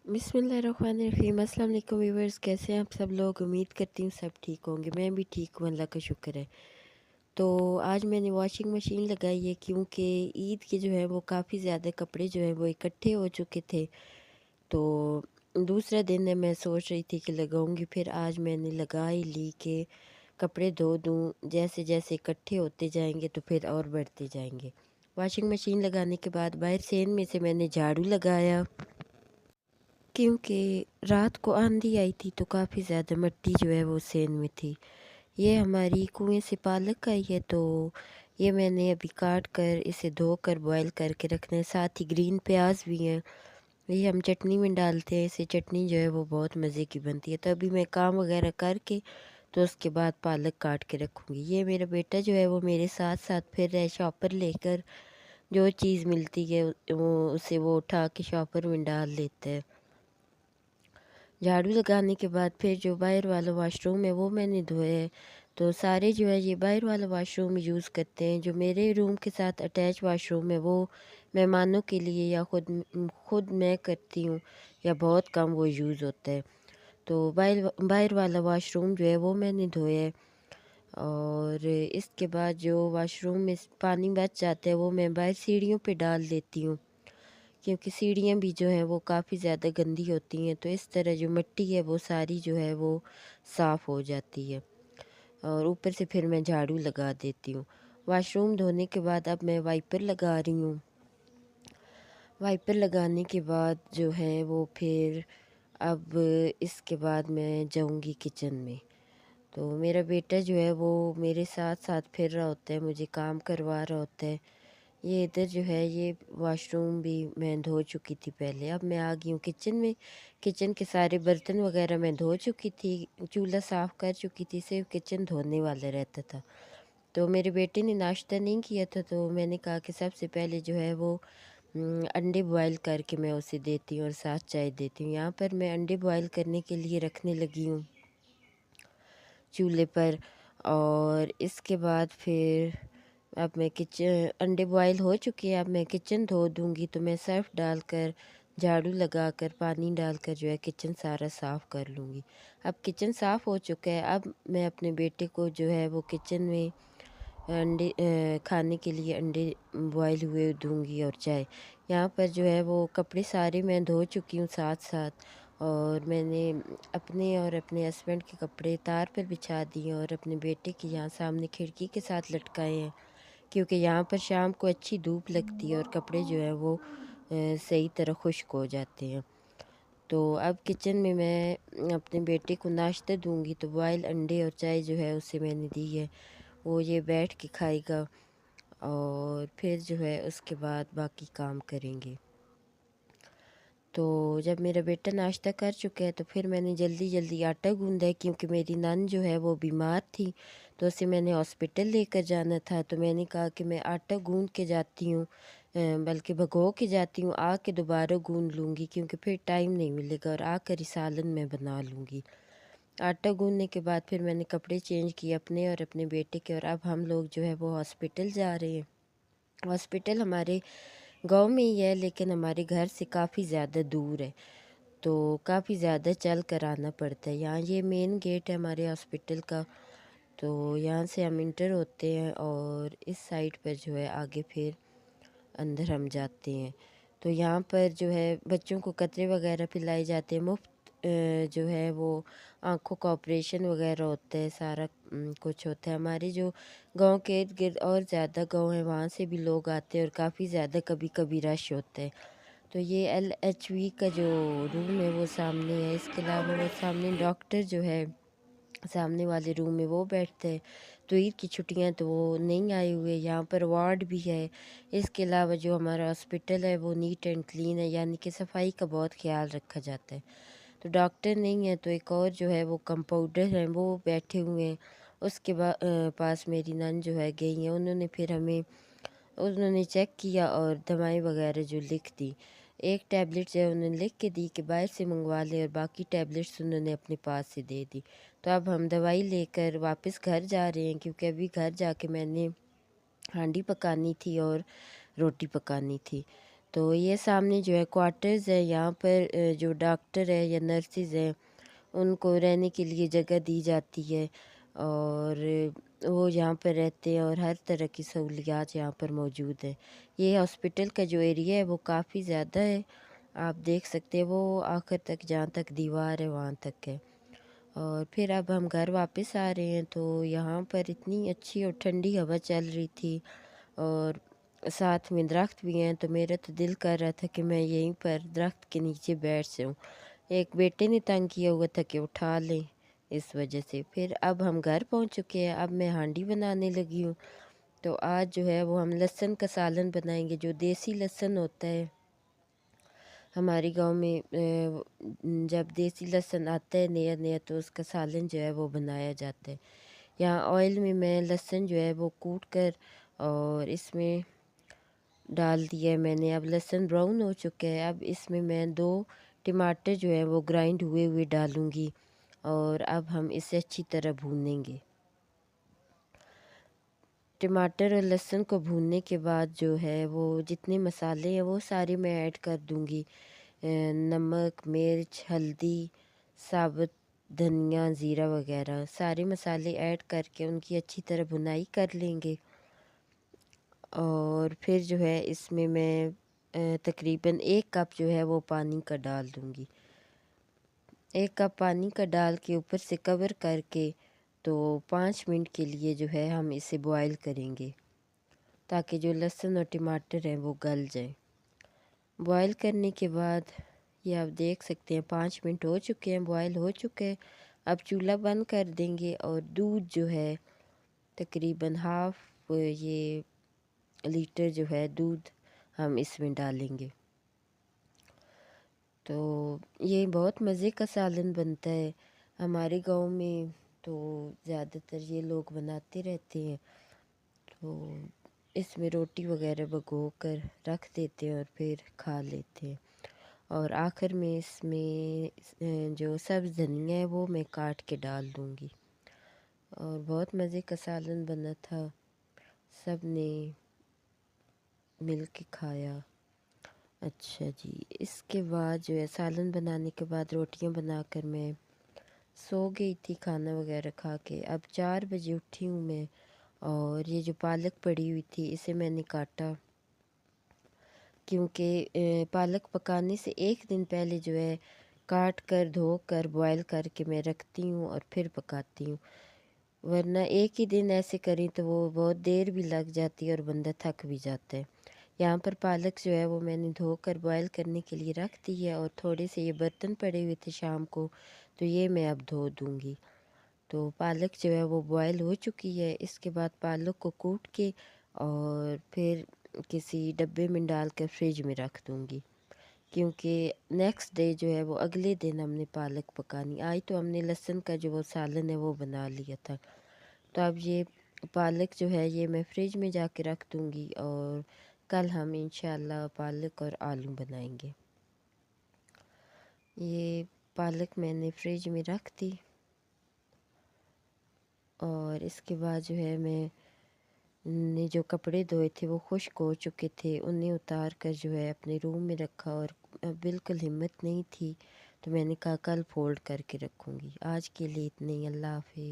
बिस्मिल्लाहिर्रहमानिर्रहीम। अस्सलाम वालेकुम व्यूवर्स, कैसे हैं आप सब लोग। उम्मीद करती हूँ सब ठीक होंगे। मैं भी ठीक हूँ, अल्लाह का शुक्र है। तो आज मैंने वॉशिंग मशीन लगाई है क्योंकि ईद के जो है वो काफ़ी ज़्यादा कपड़े जो है वो इकट्ठे हो चुके थे। तो दूसरा दिन है, मैं सोच रही थी कि लगाऊंगी, फिर आज मैंने लगा ही ली कि कपड़े धो दूँ। जैसे जैसे इकट्ठे होते जाएंगे तो फिर और बढ़ते जाएंगे। वॉशिंग मशीन लगाने के बाद बाहर सेन में से मैंने झाड़ू लगाया क्योंकि रात को आंधी आई थी तो काफ़ी ज़्यादा मिट्टी जो है वो सेन में थी। ये हमारी कुएं से पालक आई है, तो ये मैंने अभी काट कर इसे धोकर बॉईल करके रखना है। साथ ही ग्रीन प्याज भी हैं, ये हम चटनी में डालते हैं। इसे चटनी जो है वो बहुत मज़े की बनती है। तो अभी मैं काम वगैरह करके तो उसके बाद पालक काट के रखूँगी। ये मेरा बेटा जो है वो मेरे साथ साथ फिर रहा है, शॉपर लेकर जो चीज़ मिलती है वो उसे वो उठा के शॉपर में डाल लेता है। झाड़ू लगाने के बाद फिर जो बाहर वाला वाशरूम है वो मैंने धोया है। तो सारे जो है ये बाहर वाला वाशरूम यूज़ करते हैं। जो मेरे रूम के साथ अटैच वाशरूम है वो मेहमानों के लिए या खुद मैं करती हूँ, या बहुत कम वो यूज़ होता है। तो बाहर बाहर वाला वाशरूम जो है वो मैंने धोया है। और इसके बाद जो वाशरूम में पानी बच जाता है वो मैं बाहर सीढ़ियों पे डाल देती हूँ, क्योंकि सीढ़ियाँ भी जो हैं वो काफ़ी ज़्यादा गंदी होती हैं। तो इस तरह जो मिट्टी है वो सारी जो है वो साफ़ हो जाती है। और ऊपर से फिर मैं झाड़ू लगा देती हूँ। वॉशरूम धोने के बाद अब मैं वाइपर लगा रही हूँ। वाइपर लगाने के बाद जो है वो फिर अब इसके बाद मैं जाऊँगी किचन में। तो मेरा बेटा जो है वो मेरे साथ साथ फिर रहा होता है, मुझे काम करवा रहा होता है। ये इधर जो है ये वॉशरूम भी मैं धो चुकी थी पहले। अब मैं आ गई हूँ किचन में। किचन के सारे बर्तन वगैरह मैं धो चुकी थी, चूल्हा साफ़ कर चुकी थी, सिर्फ किचन धोने वाला रहता था। तो मेरे बेटे ने नाश्ता नहीं किया था, तो मैंने कहा कि सबसे पहले जो है वो अंडे बॉयल करके मैं उसे देती हूँ और साथ चाय देती हूँ। यहाँ पर मैं अंडे बॉयल करने के लिए रखने लगी हूँ चूल्हे पर। और इसके बाद फिर अब मैं किचन अंडे बॉयल हो चुके हैं, अब मैं किचन धो दूँगी। तो मैं सर्फ़ डालकर, झाड़ू लगाकर, पानी डालकर जो है किचन सारा साफ़ कर लूँगी। अब किचन साफ़ हो चुका है। अब मैं अपने बेटे को जो है वो किचन में अंडे खाने के लिए अंडे बॉयल हुए दूँगी और चाय। यहाँ पर जो है वो कपड़े सारे मैं धो चुकी हूँ साथ साथ। और मैंने अपने और अपने हस्बैंड के कपड़े तार पर बिछा दिए और अपने बेटे के यहाँ सामने खिड़की के साथ लटकाए हैं, क्योंकि यहाँ पर शाम को अच्छी धूप लगती है और कपड़े जो है वो सही तरह खुश्क हो जाते हैं। तो अब किचन में मैं अपने बेटे को नाश्ता दूंगी। तो बॉयल अंडे और चाय जो है उसे मैंने दी है, वो ये बैठ के खाएगा। और फिर जो है उसके बाद बाकी काम करेंगे। तो जब मेरा बेटा नाश्ता कर चुका है तो फिर मैंने जल्दी जल्दी आटा गूंदा है, क्योंकि मेरी नान जो है वो बीमार थी, तो उसे मैंने हॉस्पिटल लेकर जाना था। तो मैंने कहा कि मैं आटा गूंद के जाती हूँ, बल्कि भगो के जाती हूँ, आके दोबारा गूंद लूँगी, क्योंकि फिर टाइम नहीं मिलेगा और आकर ही सालन मैं बना लूँगी। आटा गूंदने के बाद फिर मैंने कपड़े चेंज किए अपने और अपने बेटे के, और अब हम लोग जो है वो हॉस्पिटल जा रहे हैं। हॉस्पिटल हमारे गांव में ही है, लेकिन हमारे घर से काफ़ी ज़्यादा दूर है, तो काफ़ी ज़्यादा चल कर आना पड़ता है। यहाँ ये मेन गेट है हमारे हॉस्पिटल का, तो यहाँ से हम इंटर होते हैं और इस साइड पर जो है आगे फिर अंदर हम जाते हैं। तो यहाँ पर जो है बच्चों को कतरे वगैरह पिलाए जाते हैं मुफ्त। जो है वो आँखों का ऑपरेशन वगैरह होता है, सारा कुछ होता है। हमारे जो गांव के इर्द गिर्द और ज़्यादा गांव है, वहाँ से भी लोग आते हैं और काफ़ी ज़्यादा कभी कभी रश होता है। तो ये LHV का जो रूम है वो सामने है। इसके अलावा वो सामने डॉक्टर जो है सामने वाले रूम में वो बैठते हैं। तो ईद की छुट्टियां तो वो नहीं आए हुए। यहाँ पर वार्ड भी है। इसके अलावा जो हमारा हॉस्पिटल है वो नीट एंड क्लीन है, यानी कि सफाई का बहुत ख्याल रखा जाता है। तो डॉक्टर नहीं है, तो एक और जो है वो कंपाउंडर हैं वो बैठे हुए हैं। उसके बाद पास मेरी नन जो है गई हैं, उन्होंने चेक किया और दवाएं वगैरह जो लिख दी। एक टैबलेट जो है उन्होंने लिख के दी कि बाहर से मंगवा लें, और बाकी टैबलेट्स उन्होंने अपने पास से दे दी। तो अब हम दवाई लेकर वापस घर जा रहे हैं, क्योंकि अभी घर जाके मैंने हांडी पकानी थी और रोटी पकानी थी। تو یہ سامنے جو ہے کوارٹرز ہے، یہاں پر جو ڈاکٹر ہے یا نرسز ہیں ان کو رہنے کے لیے جگہ دی جاتی ہے، اور وہ یہاں پر رہتے ہیں اور ہر طرح کی سہولیات یہاں پر موجود ہیں۔ یہ ہاسپٹل کا جو ایریا ہے وہ کافی زیادہ ہے، آپ دیکھ سکتے ہیں وہ آخر تک جہاں تک دیوار ہے وہاں تک ہے۔ اور پھر اب ہم گھر واپس آ رہے ہیں، تو یہاں پر اتنی اچھی اور ٹھنڈی ہوا چل رہی تھی اور ساتھ میں درخت بھی ہیں، تو میرا تو دل کر رہا تھا کہ میں یہیں پر درخت کے نیچے بیٹھ جاؤں۔ ایک بیٹے نے تنگ کیا ہوا تھا کہ اٹھا لیں، اس وجہ سے پھر اب ہم گھر پہنچ چکے ہیں۔ اب میں ہانڈی بنانے لگی ہوں، تو آج جو ہے وہ ہم لہسن کا سالن بنائیں گے، جو دیسی لہسن ہوتا ہے ہمارے گاؤں میں۔ جب دیسی لہسن آتا ہے نیا نیا تو اس کا سالن جو ہے وہ بنایا جاتا ہے۔ یہاں آئل میں لہسن جو ہے وہ کوٹ کر اور اس میں ڈال دیا ہے میں نے۔ اب لہسن براؤن ہو چکا ہے، اب اس میں 2 ٹماٹر جو ہے وہ گرائنڈ ہوئے ڈالوں گی، اور اب ہم اسے اچھی طرح بھونیں گے۔ ٹماٹر اور لہسن کو بھوننے کے بعد جو ہے وہ جتنے مسالے ہیں وہ سارے میں ایڈ کر دوں گی، نمک، مرچ، ہلدی، ثابت دھنیا، زیرہ وغیرہ سارے مسالے ایڈ کر کے ان کی اچھی طرح بھنائی کر لیں گے۔ اور پھر جو ہے اس میں تقریباً 1 کپ جو ہے وہ پانی کا ڈال دوں گی۔ 1 کپ پانی کا ڈال کے اوپر سے کور کر کے تو 5 منٹ کے لیے جو ہے ہم اسے بوائل کریں گے، تاکہ جو لہسن اور ٹماٹر ہیں وہ گل جائیں۔ بوائل کرنے کے بعد یہ آپ دیکھ سکتے ہیں 5 منٹ ہو چکے ہیں، بوائل ہو چکے ہیں۔ اب چولہا بند کر دیں گے اور دودھ جو ہے تقریباً ½ یہ لیٹر جو ہے دودھ ہم اس میں ڈالیں گے۔ تو یہ بہت مزے کا سالن بنتا ہے ہمارے گاؤں میں، تو زیادہ تر یہ لوگ بناتے رہتے ہیں۔ تو اس میں روٹی وغیرہ بھگو کر رکھ دیتے ہیں اور پھر کھا لیتے ہیں۔ اور آخر میں اس میں جو سبز دھنیا ہے وہ میں کاٹ کے ڈال دوں گی، اور بہت مزے کا سالن بنا تھا، سب نے مل کے کھایا۔ اچھا جی، اس کے بعد جو ہے سالن بنانے کے بعد روٹیاں بنا کر میں سو گئی تھی کھانا وغیرہ کھا کے۔ اب 4 بجے اٹھی ہوں میں، اور یہ جو پالک پڑی ہوئی تھی اسے میں نے کاٹا، کیونکہ پالک پکانے سے 1 دن پہلے جو ہے کاٹ کر دھو کر بوائل کر کے میں رکھتی ہوں اور پھر پکاتی ہوں، ورنہ ایک ہی دن ایسے کریں تو وہ بہت دیر بھی لگ جاتی ہے اور بندہ تھک بھی جاتا ہے۔ یہاں پر پالک جو ہے وہ میں نے دھو کر بوائل کرنے کے لیے رکھ دی ہے، اور تھوڑے سے یہ برتن پڑے ہوئے تھے شام کو، تو یہ میں اب دھو دوں گی۔ تو پالک جو ہے وہ بوائل ہو چکی ہے۔ اس کے بعد پالک کو کوٹ کے اور پھر کسی ڈبے میں ڈال کر فریج میں رکھ دوں گی، کیونکہ نیکسٹ ڈے جو ہے وہ اگلے دن ہم نے پالک پکانی۔ آج تو ہم نے لہسن کا جو وہ سالن ہے وہ بنا لیا تھا، تو اب یہ پالک جو ہے یہ میں فریج میں جا کے رکھ دوں گی، اور کل ہم انشاءاللہ پالک اور آلو بنائیں گے۔ یہ پالک میں نے فریج میں رکھ دی، اور اس کے بعد جو ہے میں نے جو کپڑے دھوئے تھے وہ خشک ہو چکے تھے، انہیں اتار کر جو ہے اپنے روم میں رکھا، اور بالکل ہمت نہیں تھی تو میں نے کہا کل فولڈ کر کے رکھوں گی۔ آج کے لیے اتنے ہی، اللہ حافظ۔